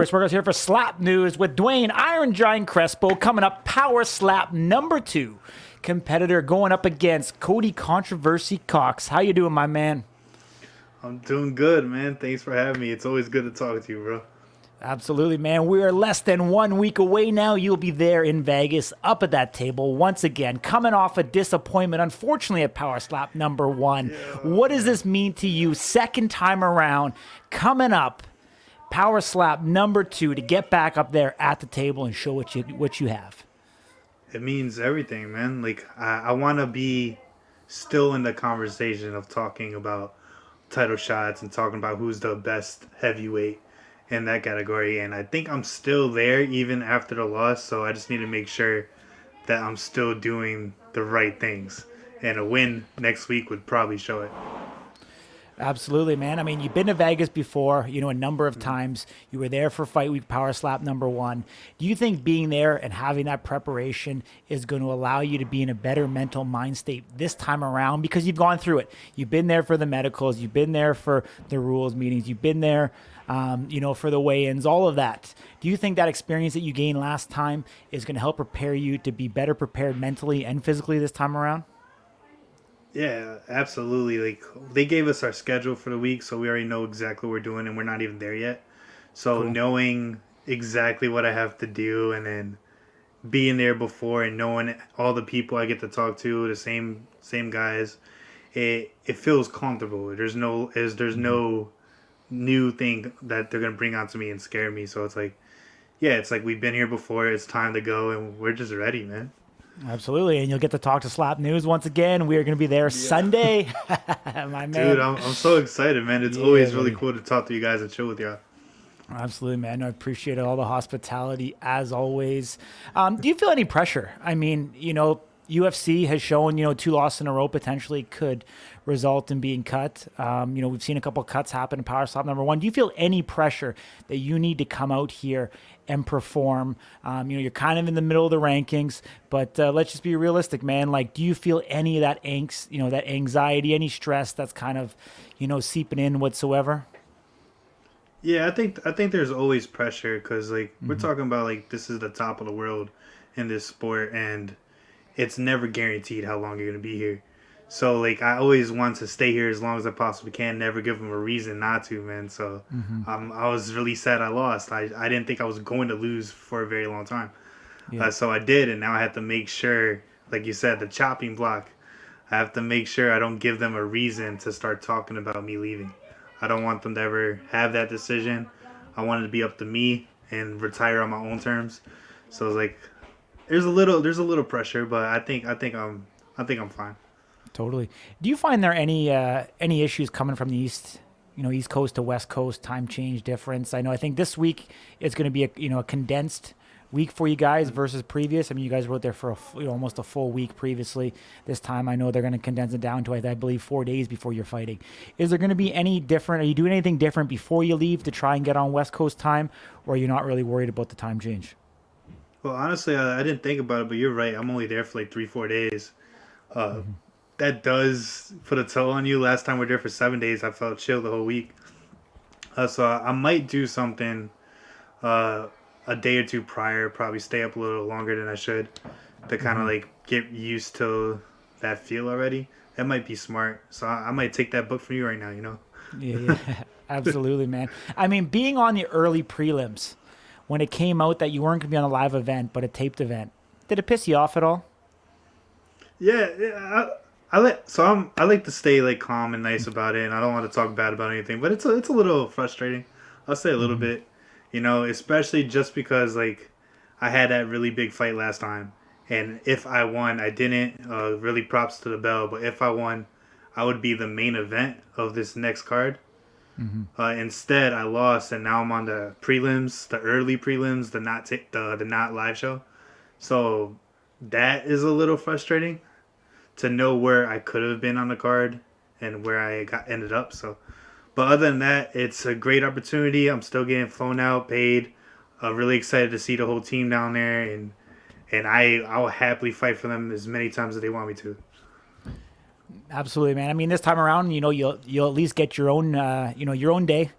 Sports Workers here for Slap News with Duane Iron Giant Crespo. Coming up, Power Slap number 2. Competitor going up against Cody Controversy Cox. How you doing, my man? I'm doing good, man. Thanks for having me. It's always good to talk to you, bro. Absolutely, man. We are less than 1 week away now. You'll be there in Vegas, up at that table once again, coming off a disappointment, unfortunately, at Power Slap number 1. Yeah. What does this mean to you? Second time around, coming up, Power Slap number 2 to get back up there at the table and show what you have. It means everything, man. Like, I want to be still in the conversation of talking about title shots and talking about who's the best heavyweight in that category. And I think I'm still there even after the loss. So I just need to make sure that I'm still doing the right things. And a win next week would probably show it. Absolutely, man. I mean, you've been to Vegas before, a number of times. You were there for Fight Week Power Slap number 1. Do you think being there and having that preparation is going to allow you to be in a better mental mind state this time around? Because you've gone through it. You've been there for the medicals. You've been there for the rules meetings. You've been there, for the weigh-ins, all of that. Do you think that experience that you gained last time is going to help prepare you to be better prepared mentally and physically this time around? Yeah, absolutely. Like, they gave us our schedule for the week, so we already know exactly what we're doing, and we're not even there yet. So Cool. knowing exactly what I have to do, and then being there before, and knowing all the people I get to talk to, the same guys, it feels comfortable. There's no new thing that they're gonna bring out to me and scare me. So it's like, yeah, it's like we've been here before. It's time to go, and we're just ready, man. Absolutely, and you'll get to talk to Slap News once again. We are going to be there Sunday. My man. Dude, I'm so excited, man. It's always really cool to talk to you guys and chill with y'all. Absolutely, man. I appreciate all the hospitality as always. Do you feel any pressure? I mean, UFC has shown, 2 losses in a row potentially could result in being cut. We've seen a couple of cuts happen in Power Slap number 1. Do you feel any pressure that you need to come out here and perform? You're kind of in the middle of the rankings, but let's just be realistic, man. Like, do you feel any of that angst, that anxiety, any stress that's kind of, seeping in whatsoever? Yeah, I think there's always pressure because, like, we're talking about, like, this is the top of the world in this sport, and it's never guaranteed how long you're going to be here. So, like, I always want to stay here as long as I possibly can, never give them a reason not to, man. So, I was really sad I lost. I didn't think I was going to lose for a very long time. Yeah. So I did, and now I have to make sure, like you said, the chopping block, I have to make sure I don't give them a reason to start talking about me leaving. I don't want them to ever have that decision. I want it to be up to me and retire on my own terms. So it's like there's a little pressure, but I think I'm fine. Totally. Do you find there any issues coming from the East, East Coast to West Coast, time change difference? I think this week it's going to be a condensed week for you guys versus previous. I mean, you guys were out there for almost a full week previously. This time, I know they're going to condense it down to, I believe, 4 days before you're fighting. Is there going to be any different? Are you doing anything different before you leave to try and get on West Coast time, or are you not really worried about the time change? Well, honestly, I didn't think about it, but you're right. I'm only there for like 3-4 days. That does put a toll on you. Last time we were there for 7 days, I felt chill the whole week. So I might do something a day or two prior, probably stay up a little longer than I should to kind of like get used to that feel already. That might be smart. So I might take that book from you right now, Yeah, absolutely, man. I mean, being on the early prelims, when it came out that you weren't going to be on a live event, but a taped event, did it piss you off at all? Yeah, I like to stay like calm and nice about it, and I don't want to talk bad about anything. But it's a little frustrating. I'll say a little bit, especially just because like I had that really big fight last time, and if I won, I didn't. Really props to the bell, but if I won, I would be the main event of this next card. Instead, I lost, and now I'm on the prelims, the early prelims, the not live show. So that is a little frustrating to know where I could have been on the card and where I ended up. So, but other than that, it's a great opportunity. I'm still getting flown out, paid. Really excited to see the whole team down there, and I'll happily fight for them as many times as they want me to. Absolutely, man. I mean, this time around, you'll at least get your own, your own day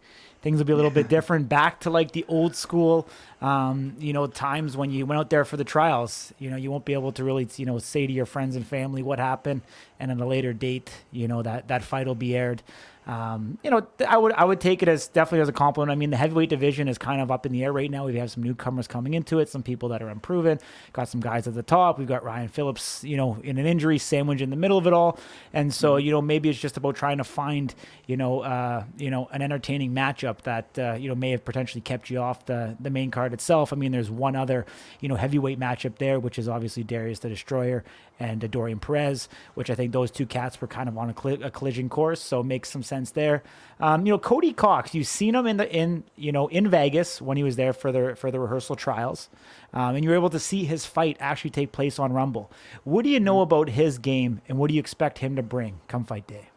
things will be a little bit different. Back to like the old school, times when you went out there for the trials. You won't be able to really, say to your friends and family what happened, and at a later date, that fight will be aired. I would take it as definitely as a compliment. I mean, the heavyweight division is kind of up in the air right now. We have some newcomers coming into it, some people that are unproven. Got some guys at the top. We've got Ryan Phillips, in an injury sandwich in the middle of it all. And so, maybe it's just about trying to find, an entertaining matchup that, may have potentially kept you off the main card itself. I mean, there's one other, heavyweight matchup there, which is obviously Darius the Destroyer and Dorian Perez, which I think those two cats were kind of on a collision course. So it makes some sense there. Cody Cox, you've seen him in Vegas when he was there for the rehearsal trials, and you were able to see his fight actually take place on Rumble. What do you know about his game, and what do you expect him to bring come fight day?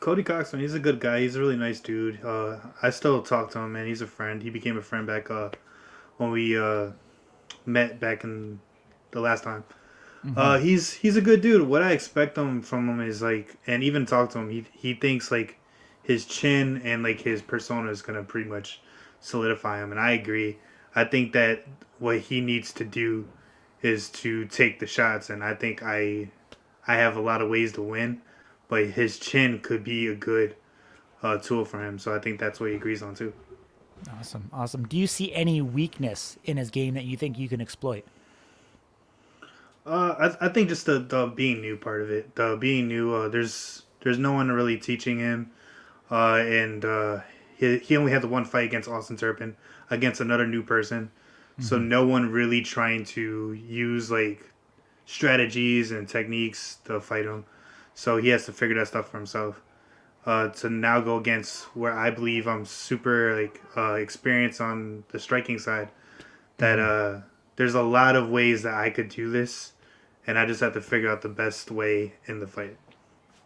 Cody Cox, man, he's a good guy. He's a really nice dude. I still talk to him, man. He's a friend. He became a friend back when we met back in the last time. He's a good dude. What I expect from him is like, and even talk to him, he thinks like his chin and like his persona is gonna pretty much solidify him, and I agree. I think that what he needs to do is to take the shots, and I think I have a lot of ways to win, but his chin could be a good tool for him. So I think that's what he agrees on too. Awesome. Do you see any weakness in his game that you think you can exploit? I think just the being new part of it. The being new, there's no one really teaching him, and he only had the one fight against Austin Turpin against another new person, so no one really trying to use like strategies and techniques to fight him. So he has to figure that stuff for himself. To now go against where I believe I'm super experienced on the striking side. That there's a lot of ways that I could do this, and I just have to figure out the best way in the fight.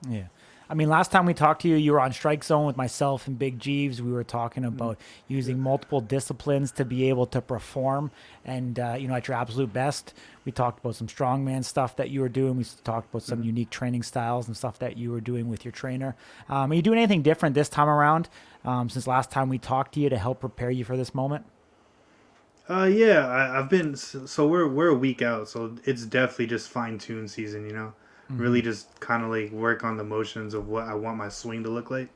Yeah. I mean, last time we talked to you, you were on Strike Zone with myself and Big Jeeves. We were talking about using multiple disciplines to be able to perform and, at your absolute best. We talked about some strongman stuff that you were doing. We talked about some unique training styles and stuff that you were doing with your trainer. Are you doing anything different this time around since last time we talked to you to help prepare you for this moment? Yeah, I've been, so we're a week out, so it's definitely just fine-tune season, really just kind of like work on the motions of what I want my swing to look like.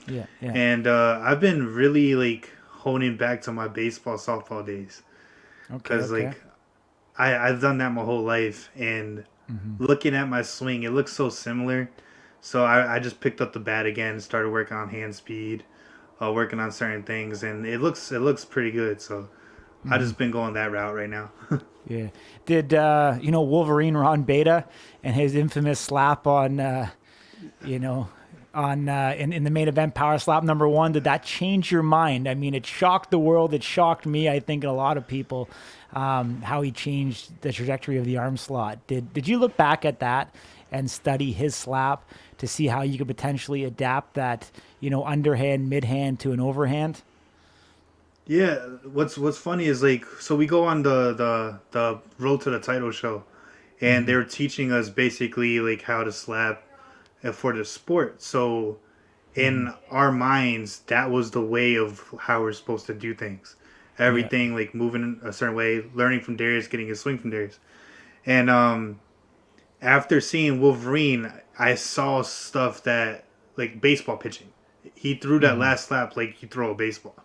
Yeah. And I've been really like honing back to my baseball, softball days. Because I've done that my whole life, and looking at my swing, it looks so similar. So I just picked up the bat again, started working on hand speed, working on certain things, and it looks pretty good. So I just been going that route right now. Yeah. Did Wolverine Ron Beta and his infamous slap on in the main event power slap #1, did that change your mind? I mean, it shocked the world. It shocked me, I think, and a lot of people, how he changed the trajectory of the arm slot. Did you look back at that and study his slap to see how you could potentially adapt that, underhand, midhand to an overhand? Yeah, what's funny is like, so we go on the road to the title show, and they're teaching us basically like how to slap for the sport. So in our minds, that was the way of how we're supposed to do things. Everything like moving a certain way, learning from Darius, getting his swing from Darius. And after seeing Wolverine, I saw stuff that like baseball pitching. He threw that last slap like you throw a baseball.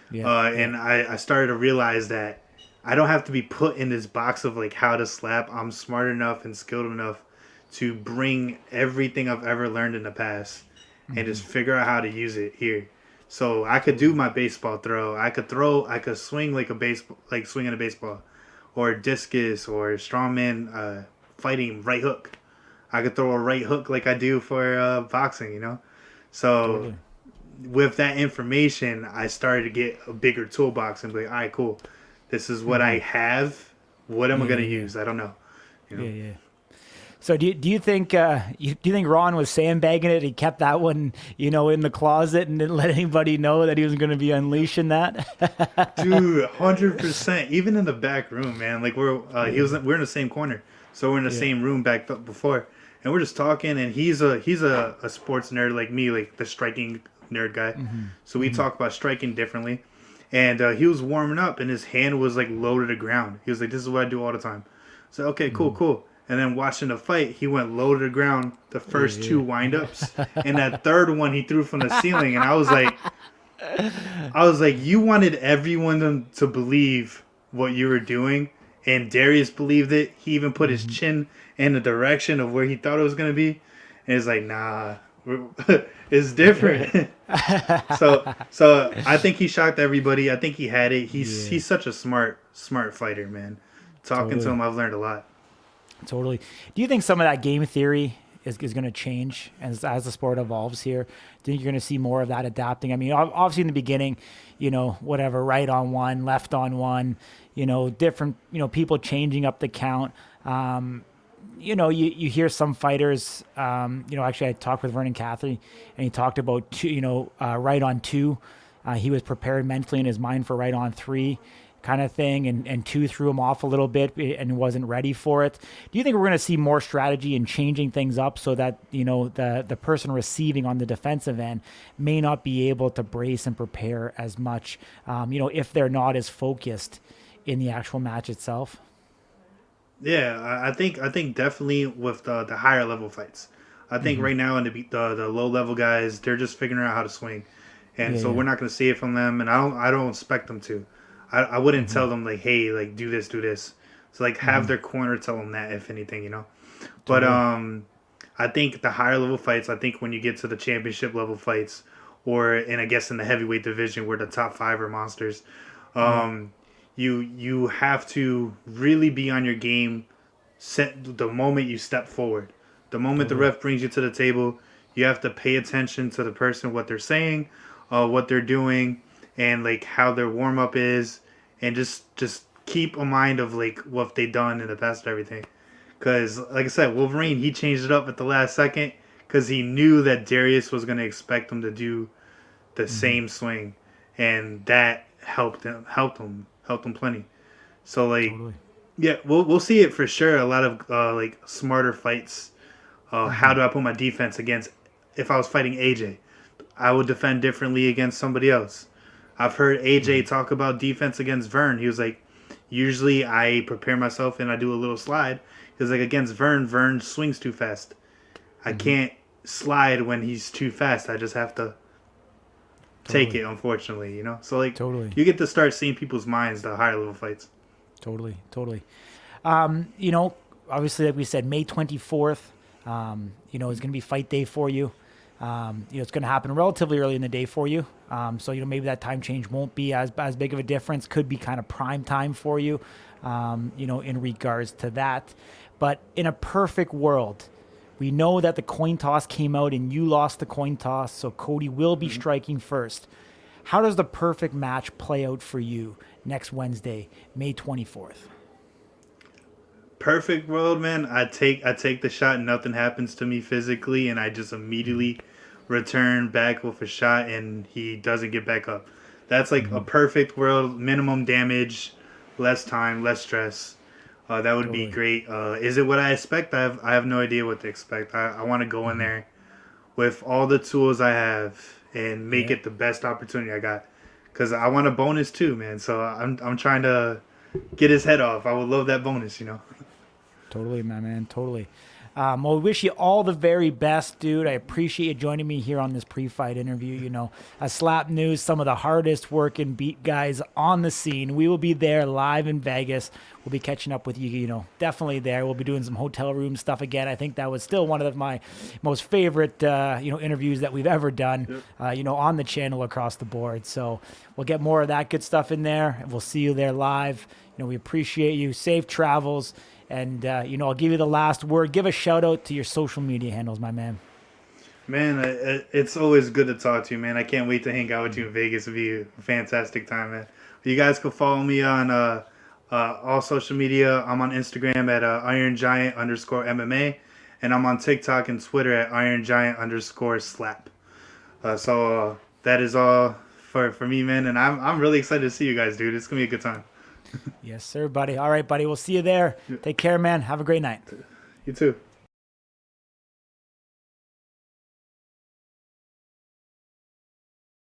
And I started to realize that I don't have to be put in this box of like how to slap. I'm smart enough and skilled enough to bring everything I've ever learned in the past and just figure out how to use it here. So I could do my baseball throw. I could swing like a baseball, like swinging a baseball, or discus, or strongman fighting right hook. I could throw a right hook like I do for boxing, So. Totally. With that information, I started to get a bigger toolbox and be like, all right, cool. This is what I have. What am I going to use? I don't know. Yeah. So do you think Ron was sandbagging it? He kept that one, in the closet and didn't let anybody know that he was going to be unleashing that? Dude, 100%. Even in the back room, man. Like we're in the same corner, so we're in the same room before, and we're just talking. And he's a sports nerd like me, like the striking nerd guy. So we talk about striking differently. And he was warming up, and his hand was like low to the ground. He was like, "This is what I do all the time." So okay, cool. And then watching the fight, he went low to the ground the first two windups, and that third one he threw from the ceiling. And I was like, you wanted everyone to believe what you were doing, and Darius believed it. He even put his chin in the direction of where he thought it was gonna be, and it's like, nah, it's different. so I think he shocked everybody. I think he had it. He's such a smart fighter, man. Talking to him, I've learned a lot. Totally. Do you think some of that game theory is going to change as the sport evolves here? Do you think you're going to see more of that adapting? I mean, obviously in the beginning, whatever, right on one, left on one, different, people changing up the count. You hear some fighters, actually I talked with Vernon Cathy, and he talked about two, right on two. He was prepared mentally in his mind for right on three kind of thing, and two threw him off a little bit and wasn't ready for it. Do you think we're going to see more strategy and changing things up so that, the person receiving on the defensive end may not be able to brace and prepare as much, if they're not as focused in the actual match itself? Yeah, I think definitely with the higher level fights. I think right now in the low level guys, they're just figuring out how to swing, and we're not going to see it from them, and I don't expect them to. I wouldn't tell them like, hey, like do this. So like have their corner tell them that, if anything, But I think the higher level fights, I think when you get to the championship level fights, and I guess in the heavyweight division where the top 5 are monsters, you have to really be on your game set the moment you step forward. The moment the ref brings you to the table, you have to pay attention to the person, what they're saying, what they're doing, and like how their warm up is, and just keep a mind of like what they've done in the past and everything. Because like I said, Wolverine, he changed it up at the last second because he knew that Darius was going to expect him to do the same swing, and that helped him plenty. So like, yeah, we'll see it for sure. A lot of like smarter fights. How do I put my defense against? If I was fighting AJ, I would defend differently against somebody else. I've heard AJ talk about defense against Vern. He was like, usually I prepare myself and I do a little slide. He was like, against Vern swings too fast. I can't slide when he's too fast. I just have to take it, unfortunately, So like, you get to start seeing people's minds, the higher level fights. Totally. Obviously, like we said, May 24th, is going to be fight day for you. It's going to happen relatively early in the day for you. So, maybe that time change won't be as big of a difference. Could be kind of prime time for you, in regards to that. But in a perfect world, we know that the coin toss came out and you lost the coin toss. So Cody will be striking first. How does the perfect match play out for you next Wednesday, May 24th? Perfect world, man. I take the shot, nothing happens to me physically, and I just immediately return back with a shot, and he doesn't get back up. That's like a perfect world, minimum damage, less time, less stress. That would be great. Is it what I expect? I have no idea what to expect. I want to go in there with all the tools I have and make it the best opportunity I got. Because I want a bonus too, man. So I'm trying to get his head off. I would love that bonus, Totally, my man. Totally. Well, we wish you all the very best, dude. I appreciate you joining me here on this pre-fight interview. A Slap News, some of the hardest working beat guys on the scene. We will be there live in Vegas. We'll be catching up with you, definitely there. We'll be doing some hotel room stuff again. I think that was still one of my most favorite, interviews that we've ever done, on the channel across the board. So we'll get more of that good stuff in there, and we'll see you there live. We appreciate you. Safe travels. And, I'll give you the last word. Give a shout out to your social media handles, my man. Man, it's always good to talk to you, man. I can't wait to hang out with you in Vegas. It'll be a fantastic time, man. You guys can follow me on all social media. I'm on Instagram at IronGiant_MMA. And I'm on TikTok and Twitter at IronGiant_slap. So that is all for me, man. And I'm really excited to see you guys, dude. It's going to be a good time. Yes, sir, buddy. All right, buddy. We'll see you there. Take care, man. Have a great night. You too.